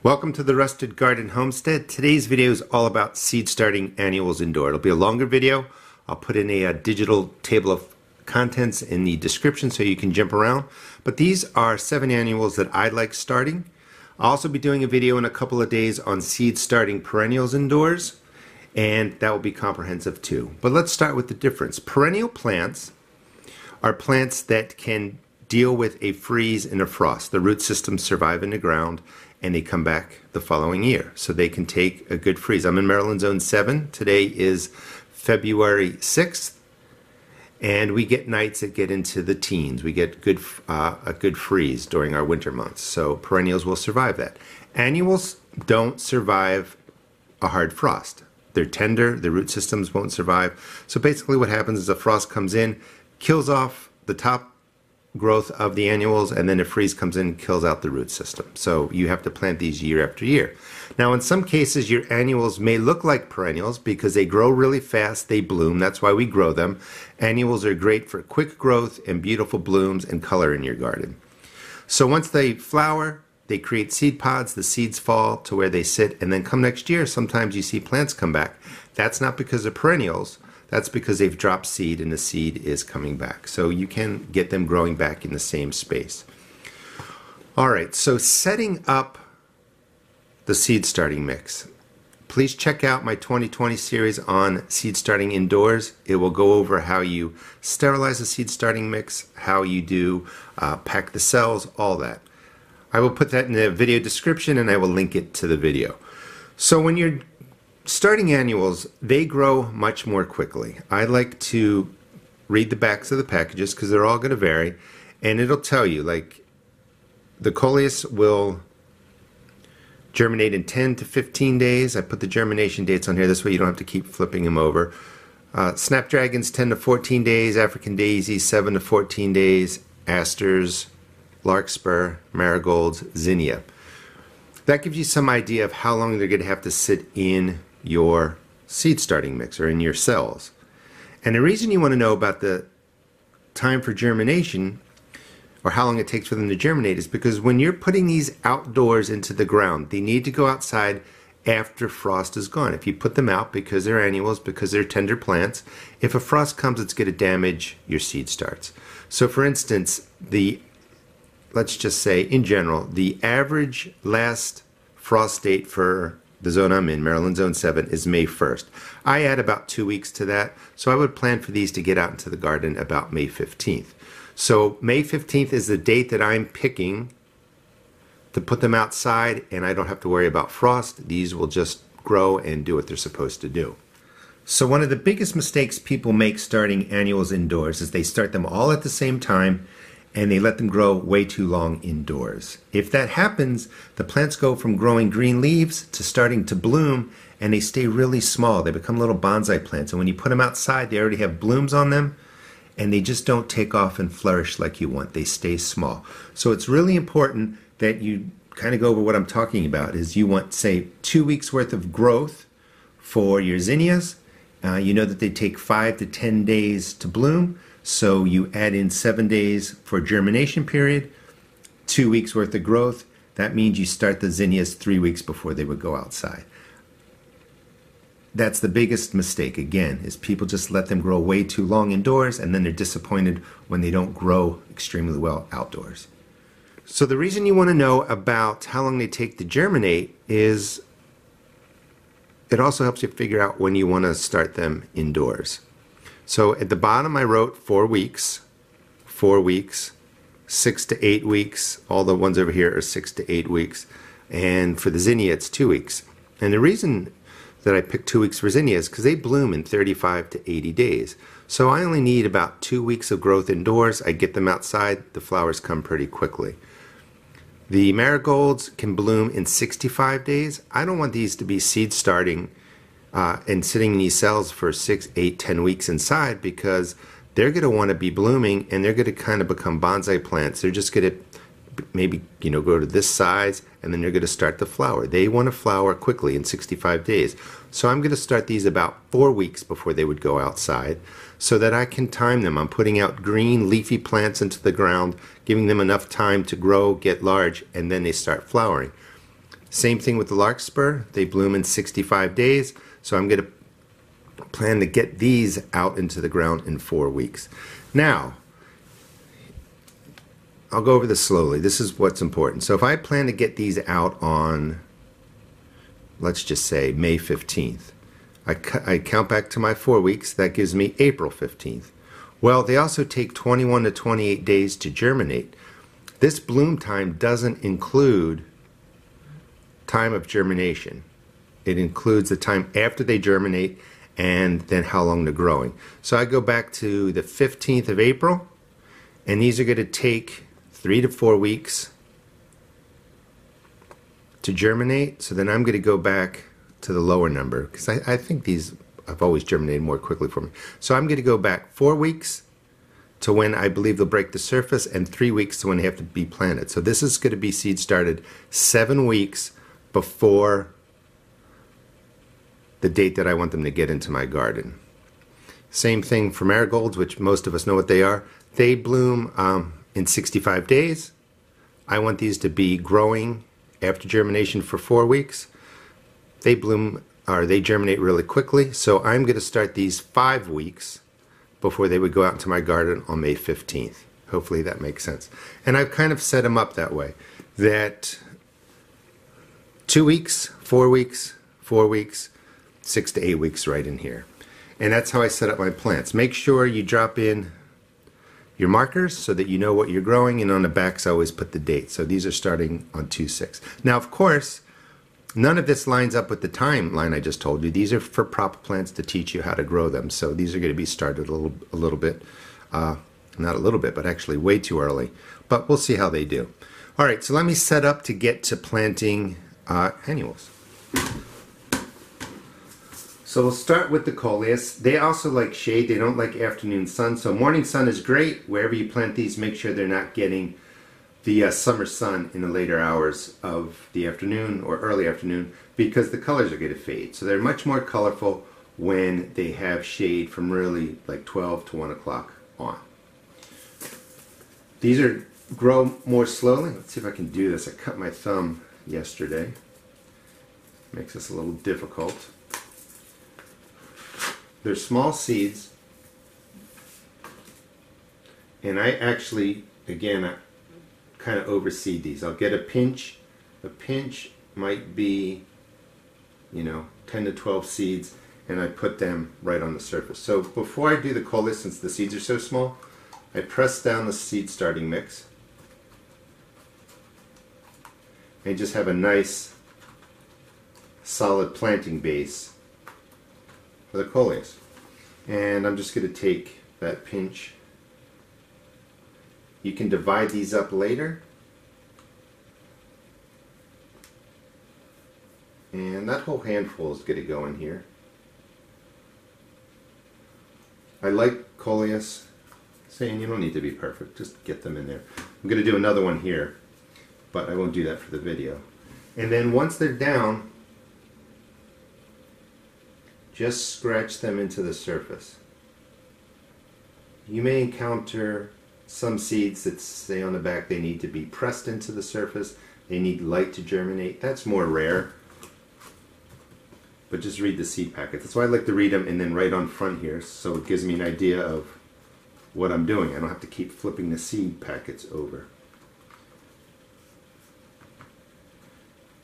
Welcome to the Rusted Garden Homestead. Today's video is all about seed starting annuals indoor. It'll be a longer video. I'll put in a digital table of contents in the description so you can jump around. But these are 7 annuals that I like starting. I'll also be doing a video in a couple of days on seed starting perennials indoors, and that will be comprehensive too. But let's start with the difference. Perennial plants are plants that can deal with a freeze and a frost. The root systems survive in the ground and they come back the following year. So they can take a good freeze. I'm in Maryland Zone 7. Today is February 6th. And we get nights that get into the teens. We get a good freeze during our winter months. So perennials will survive that. Annuals don't survive a hard frost. They're tender. The root systems won't survive. So basically what happens is a frost comes in, kills off the top growth of the annuals, and then a freeze comes in and kills out the root system. So you have to plant these year after year. Now in some cases your annuals may look like perennials because they grow really fast, they bloom, that's why we grow them. Annuals are great for quick growth and beautiful blooms and color in your garden. So once they flower, they create seed pods, the seeds fall to where they sit, and then come next year sometimes you see plants come back. That's not because of perennials. That's because they've dropped seed and the seed is coming back. So you can get them growing back in the same space. All right, so setting up the seed starting mix. Please check out my 2020 series on seed starting indoors. It will go over how you sterilize the seed starting mix, how you do pack the cells, all that. I will put that in the video description and I will link it to the video. So when you're starting annuals, they grow much more quickly. I like to read the backs of the packages because they're all going to vary, and it'll tell you, like, the coleus will germinate in 10 to 15 days. I put the germination dates on here, this way you don't have to keep flipping them over. Snapdragons 10 to 14 days, African daisies 7 to 14 days, asters, larkspur, marigolds, zinnia. That gives you some idea of how long they're going to have to sit in your seed starting mix or in your cells. And the reason you want to know about the time for germination or how long it takes for them to germinate is because when you're putting these outdoors into the ground, they need to go outside after frost is gone. If you put them out because they're annuals, because they're tender plants, if a frost comes, it's going to damage your seed starts. So for instance, let's just say in general, the average last frost date for the zone I'm in, Maryland Zone 7, is May 1st. I add about 2 weeks to that, so I would plan for these to get out into the garden about May 15th. So May 15th is the date that I'm picking to put them outside, and I don't have to worry about frost. These will just grow and do what they're supposed to do. So one of the biggest mistakes people make starting annuals indoors is they start them all at the same time and they let them grow way too long indoors. If that happens, the plants go from growing green leaves to starting to bloom, and they stay really small. They become little bonsai plants, and when you put them outside, they already have blooms on them, and they just don't take off and flourish like you want. They stay small. So it's really important that you kind of go over what I'm talking about. Is you want, say, 2 weeks worth of growth for your zinnias. You know that they take 5 to 10 days to bloom. So you add in 7 days for germination period, 2 weeks worth of growth. That means you start the zinnias 3 weeks before they would go outside. That's the biggest mistake, again, is people just let them grow way too long indoors and then they're disappointed when they don't grow extremely well outdoors. So the reason you want to know about how long they take to germinate is it also helps you figure out when you want to start them indoors. So at the bottom I wrote 4 weeks, 4 weeks, 6 to 8 weeks. All the ones over here are 6 to 8 weeks. And for the zinnia it's 2 weeks. And the reason that I picked 2 weeks for zinnia is because they bloom in 35 to 80 days. So I only need about 2 weeks of growth indoors. I get them outside, the flowers come pretty quickly. The marigolds can bloom in 65 days. I don't want these to be seed starting and sitting in these cells for 6, 8, 10 weeks inside, because they're going to want to be blooming and they're going to kind of become bonsai plants. They're just going to maybe, go to this size and then they're going to start to flower. They want to flower quickly in 65 days. So I'm going to start these about 4 weeks before they would go outside so that I can time them. I'm putting out green leafy plants into the ground, giving them enough time to grow, get large, and then they start flowering. Same thing with the larkspur. They bloom in 65 days. So I'm going to plan to get these out into the ground in 4 weeks. Now, I'll go over this slowly. This is what's important. So if I plan to get these out on, let's just say May 15th, I count back to my 4 weeks. That gives me April 15th. Well, they also take 21 to 28 days to germinate. This bloom time doesn't include time of germination. It includes the time after they germinate and then how long they're growing. So I go back to the 15th of April, and these are going to take 3 to 4 weeks to germinate. So then I'm going to go back to the lower number, because I think these have always germinated more quickly for me. So I'm going to go back 4 weeks to when I believe they'll break the surface, and 3 weeks to when they have to be planted. So this is going to be seed started 7 weeks before the date that I want them to get into my garden. Same thing for marigolds, which most of us know what they are. They bloom in 65 days. I want these to be growing after germination for 4 weeks. They bloom, or they germinate really quickly, so I'm going to start these 5 weeks before they would go out into my garden on May 15th. Hopefully that makes sense. And I've kind of set them up that way, that 2 weeks, 4 weeks, 4 weeks, 6 to 8 weeks right in here. And that's how I set up my plants. Make sure you drop in your markers so that you know what you're growing, and on the backs I always put the date. So these are starting on 2/6. Now, of course, none of this lines up with the timeline I just told you. These are for prop plants to teach you how to grow them. So these are going to be started a little bit, not a little bit, but actually way too early. But we'll see how they do. All right, so let me set up to get to planting annuals. So we'll start with the coleus. They also like shade. They don't like afternoon sun. So morning sun is great. Wherever you plant these, make sure they're not getting the summer sun in the later hours of the afternoon or early afternoon, because the colors are going to fade. So they're much more colorful when they have shade from really like 12 to 1 o'clock on. These grow more slowly. Let's see if I can do this. I cut my thumb yesterday. Makes this a little difficult. They're small seeds, and I actually, again, I kind of overseed these. I'll get a pinch. A pinch might be, 10 to 12 seeds, and I put them right on the surface. So before I do the coleus, since the seeds are so small, I press down the seed starting mix and just have a nice solid planting base for the coleus. And I'm just going to take that pinch. You can divide these up later, and that whole handful is going to go in here. I like coleus, saying you don't need to be perfect, just get them in there. I'm going to do another one here, but I won't do that for the video. And then once they're down, just scratch them into the surface. You may encounter some seeds that say on the back they need to be pressed into the surface, they need light to germinate. That's more rare, but just read the seed packet. That's why I like to read them and then right on front here, so it gives me an idea of what I'm doing. I don't have to keep flipping the seed packets over.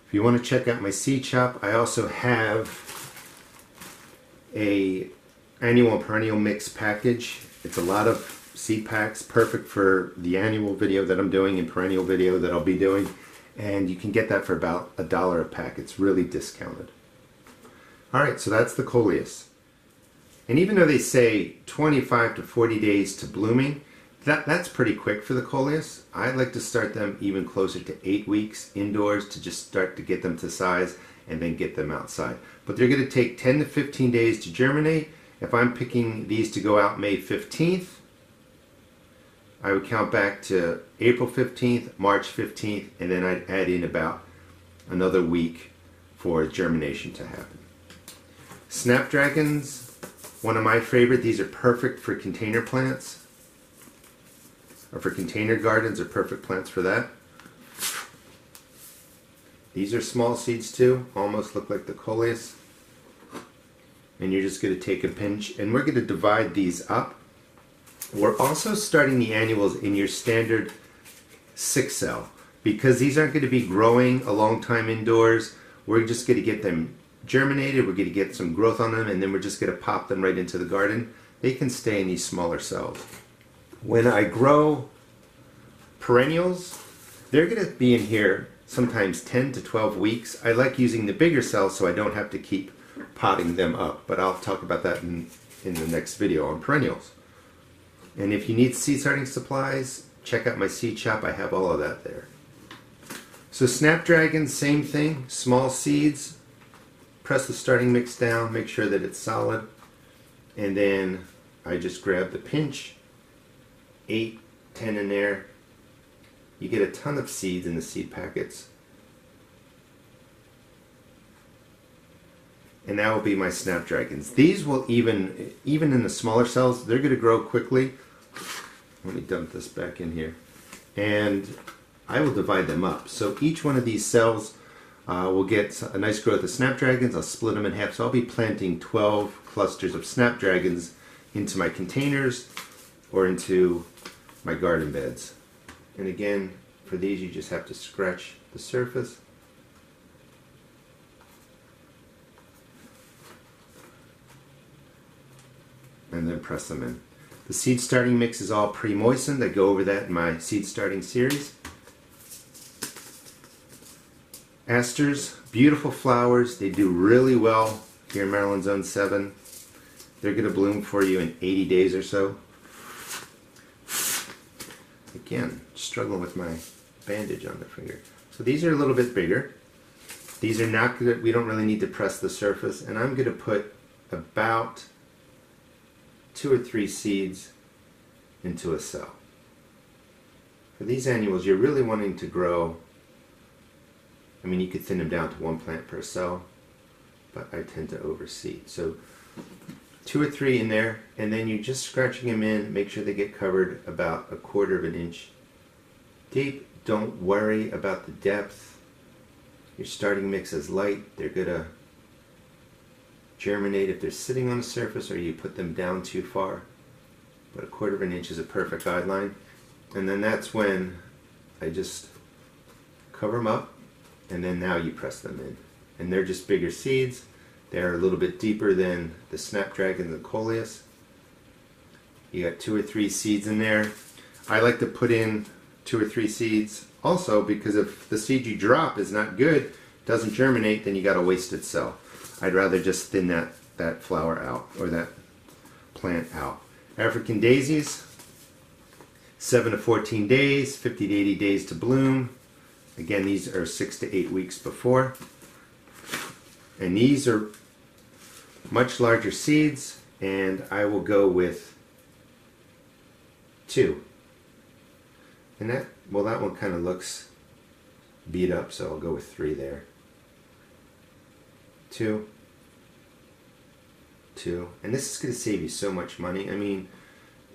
If you want to check out my seed shop, I also have a annual and perennial mix package. It's a lot of seed packs, perfect for the annual video that I'm doing and perennial video that I'll be doing, and you can get that for about $1 a pack. It's really discounted. Alright, so that's the coleus. And even though they say 25 to 40 days to blooming, that's pretty quick for the coleus. I like to start them even closer to 8 weeks indoors to just start to get them to size and then get them outside. But they're going to take 10 to 15 days to germinate. If I'm picking these to go out May 15th, I would count back to April 15th, March 15th, and then I'd add in about another week for germination to happen. Snapdragons, one of my favorite. These are perfect for container plants, or for container gardens, are perfect plants for that. These are small seeds too, almost look like the coleus. And you're just going to take a pinch, and we're going to divide these up. We're also starting the annuals in your standard 6-cell. Because these aren't going to be growing a long time indoors, we're just going to get them germinated, we're going to get some growth on them, and then we're just going to pop them right into the garden. They can stay in these smaller cells. When I grow perennials, they're going to be in here sometimes 10 to 12 weeks. I like using the bigger cells so I don't have to keep potting them up, but I'll talk about that in the next video on perennials. And if you need seed starting supplies, check out my seed shop. I have all of that there. So snapdragons, same thing, small seeds. Press the starting mix down, make sure that it's solid, and then I just grab the pinch, 8, 10 in there. You get a ton of seeds in the seed packets. And that will be my snapdragons. These will even in the smaller cells, they're going to grow quickly. Let me dump this back in here. And I will divide them up. So each one of these cells will get a nice growth of snapdragons. I'll split them in half. So I'll be planting 12 clusters of snapdragons into my containers or into my garden beds. And again, for these you just have to scratch the surface. And then press them in. The seed starting mix is all pre-moistened. I go over that in my seed starting series. Asters, beautiful flowers. They do really well here in Maryland Zone 7. They're going to bloom for you in 80 days or so. Again, struggling with my bandage on the finger. So these are a little bit bigger. These are not good. We don't really need to press the surface. And I'm going to put about 2 or 3 seeds into a cell. For these annuals, you're really wanting to grow, I mean, you could thin them down to 1 plant per cell, but I tend to overseed. So 2 or 3 in there, and then you're just scratching them in, make sure they get covered about 1/4 of an inch deep. Don't worry about the depth. Your starting mix is light. They're going to germinate if they're sitting on the surface or you put them down too far. But 1/4 of an inch is a perfect guideline. And then that's when I just cover them up, and then now you press them in. And they're just bigger seeds. They're a little bit deeper than the snapdragon and the coleus. You got 2 or 3 seeds in there. I like to put in 2 or 3 seeds also because if the seed you drop is not good, doesn't germinate, then you got a wasted cell. I'd rather just thin that flower out, or that plant out. African daisies, 7 to 14 days, 50 to 80 days to bloom. Again, these are 6 to 8 weeks before. And these are much larger seeds, and I will go with 2. And that one kind of looks beat up, so I'll go with 3 there. 2, 2, and this is going to save you so much money. I mean,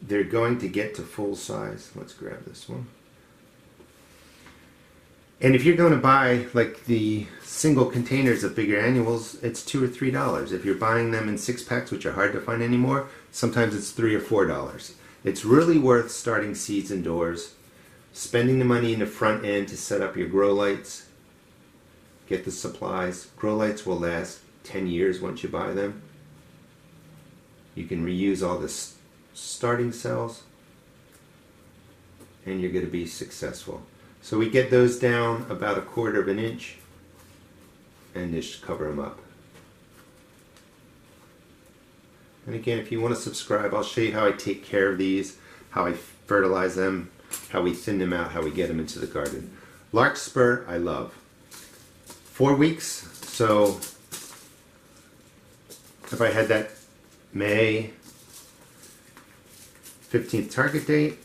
they're going to get to full size. Let's grab this one. And if you're going to buy like the single containers of bigger annuals, it's $2 or $3. If you're buying them in 6-packs, which are hard to find anymore, sometimes it's $3 or $4. It's really worth starting seeds indoors, spending the money in the front end to set up your grow lights, get the supplies. Grow lights will last 10 years once you buy them. You can reuse all the starting cells, and you're going to be successful. So we get those down about 1/4 of an inch and just cover them up. And again, if you want to subscribe, I'll show you how I take care of these, how I fertilize them, how we thin them out, how we get them into the garden. Larkspur, I love. 4 weeks, so if I had that May 15th target date,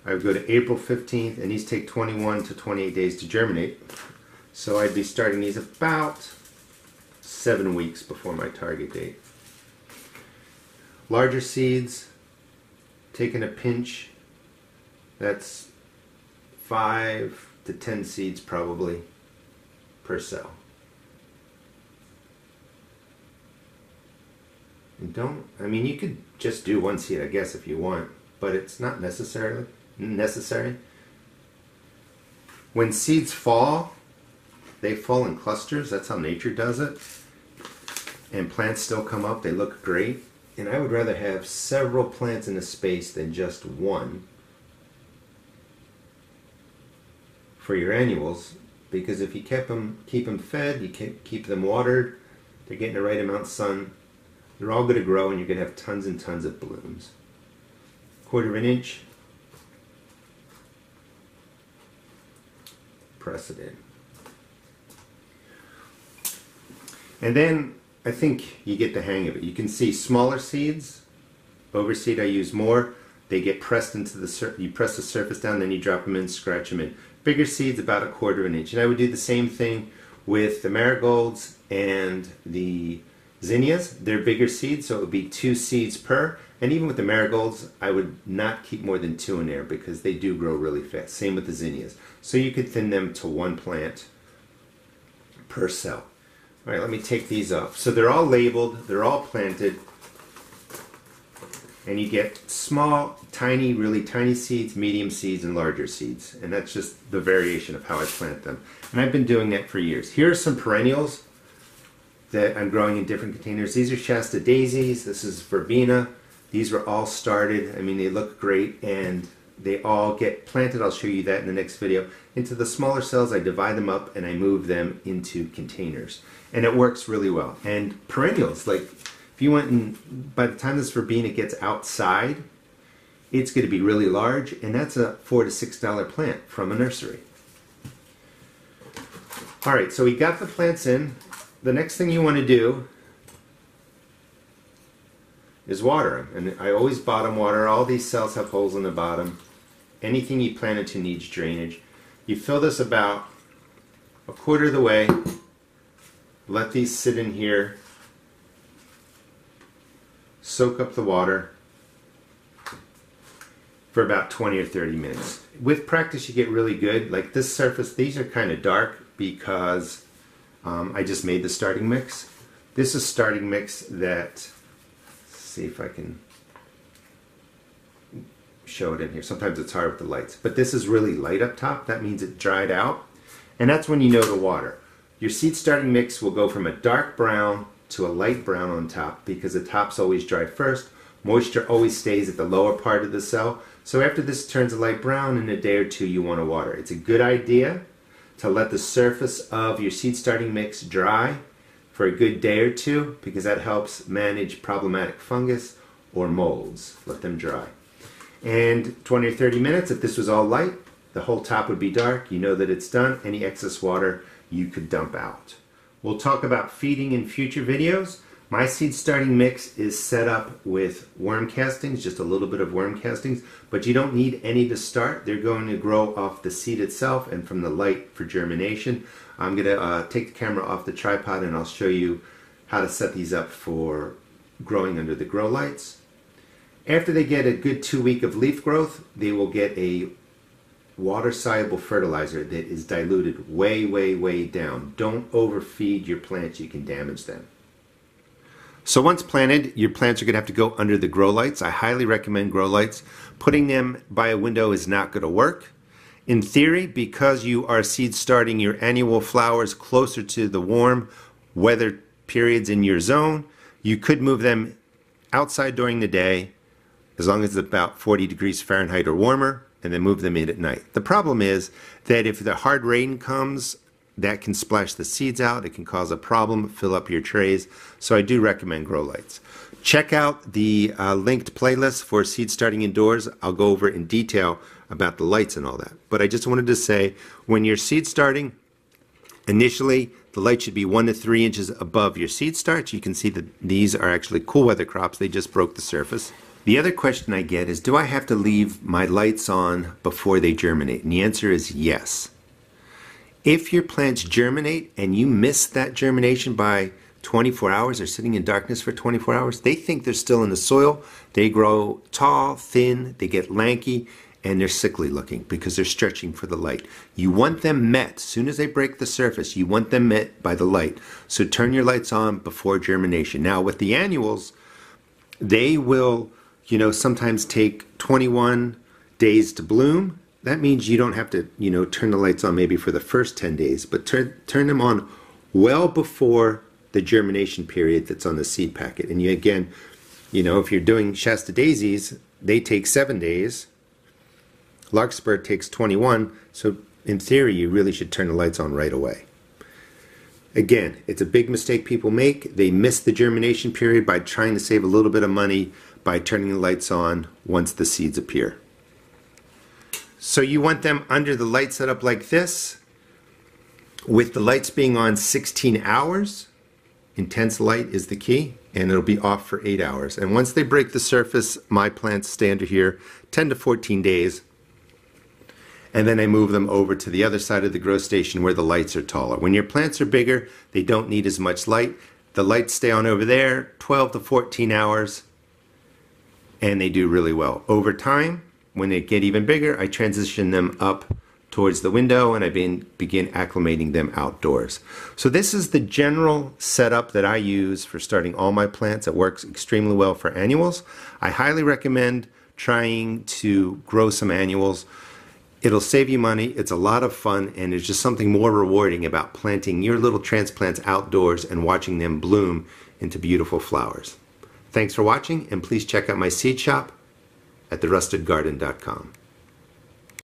I would go to April 15th, and these take 21 to 28 days to germinate. So I'd be starting these about 7 weeks before my target date. Larger seeds, taking a pinch, that's 5 to 10 seeds probably per cell. And I mean, you could just do one seed, I guess, if you want, but it's not necessary. When seeds fall, they fall in clusters. That's how nature does it. And plants still come up. They look great. And I would rather have several plants in a space than just one for your annuals, because if you keep them fed, you keep them watered, they're getting the right amount of sun, they're all going to grow and you're going to have tons and tons of blooms. 1/4 inch. Press it in. And then I think you get the hang of it. You can see smaller seeds, overseed I use more. They get pressed into the you press the surface down, then you drop them in, scratch them in. Bigger seeds about 1/4 inch. And I would do the same thing with the marigolds and the zinnias. They're bigger seeds, so it would be 2 seeds per. And even with the marigolds, I would not keep more than 2 in there because they do grow really fast. Same with the zinnias. So you could thin them to 1 plant per cell. All right, let me take these off. So they're all labeled, they're all planted, and you get small, tiny, really tiny seeds, medium seeds, and larger seeds. And that's just the variation of how I plant them. And I've been doing that for years. Here are some perennials that I'm growing in different containers. These are Shasta daisies, this is verbena. These were all started. I mean, they look great, and they all get planted. I'll show you that in the next video. Into the smaller cells, I divide them up and I move them into containers. And it works really well. And perennials, like if you went and, by the time this verbena gets outside, it's going to be really large, and that's a $4 to $6 plant from a nursery. All right, so we got the plants in. The next thing you want to do is water them. And I always bottom water. All these cells have holes in the bottom. Anything you plant into needs drainage. You fill this about 1/4 of the way. Let these sit in here. Soak up the water for about 20 or 30 minutes. With practice, you get really good. Like this surface, these are kind of dark because I just made the starting mix. This is starting mix that, let's see if I can show it in here. Sometimes it's hard with the lights, but this is really light up top. That means it dried out, and that's when you know to water. Your seed starting mix will go from a dark brown to a light brown on top because the top's always dry first. Moisture always stays at the lower part of the cell. So after this turns a light brown, in a day or 2 you want to water. It's a good idea to let the surface of your seed starting mix dry for a good day or 2 because that helps manage problematic fungus or molds. Let them dry. And 20 or 30 minutes, if this was all light, the whole top would be dark. You know that it's done. Any excess water you could dump out. We'll talk about feeding in future videos. My seed starting mix is set up with worm castings, just a little bit of worm castings, but you don't need any to start. They're going to grow off the seed itself and from the light for germination. I'm going to take the camera off the tripod and I'll show you how to set these up for growing under the grow lights. After they get a good 2 week of leaf growth, they will get a water-soluble fertilizer that is diluted way, way, way down. Don't overfeed your plants, you can damage them. So once planted, your plants are going to have to go under the grow lights. I highly recommend grow lights. Putting them by a window is not going to work. In theory, because you are seed starting your annual flowers closer to the warm weather periods in your zone, you could move them outside during the day as long as it's about 40 degrees Fahrenheit or warmer, and then move them in at night. The problem is that if the hard rain comes, that can splash the seeds out. It can cause a problem, fill up your trays. So I do recommend grow lights. Check out the linked playlist for seed starting indoors. I'll go over in detail about the lights and all that. But I just wanted to say, when you're seed starting, initially the light should be 1 to 3 inches above your seed starts. You can see that these are actually cool weather crops. They just broke the surface. The other question I get is, do I have to leave my lights on before they germinate? And the answer is yes. If your plants germinate and you miss that germination by 24 hours or sitting in darkness for 24 hours, they think they're still in the soil. They grow tall, thin, they get lanky, and they're sickly looking because they're stretching for the light. You want them met. As soon as they break the surface, you want them met by the light. So turn your lights on before germination. Now with the annuals, they will, sometimes take 21 days to bloom. That means you don't have to, turn the lights on maybe for the first 10 days, but turn them on well before the germination period that's on the seed packet. And again, if you're doing Shasta daisies, they take 7 days. Larkspur takes 21, so in theory you really should turn the lights on right away. Again, it's a big mistake people make. They miss the germination period by trying to save a little bit of money by turning the lights on once the seeds appear. So you want them under the light setup like this, with the lights being on 16 hours. Intense light is the key, and it'll be off for 8 hours. And once they break the surface, my plants stay under here 10 to 14 days. And then I move them over to the other side of the grow station where the lights are taller. When your plants are bigger, they don't need as much light. The lights stay on over there 12 to 14 hours, and they do really well. Over time, when they get even bigger, I transition them up towards the window and I begin acclimating them outdoors. So this is the general setup that I use for starting all my plants. It works extremely well for annuals. I highly recommend trying to grow some annuals. It'll save you money, it's a lot of fun, and there's just something more rewarding about planting your little transplants outdoors and watching them bloom into beautiful flowers. Thanks for watching, and please check out my seed shop at therustedgarden.com.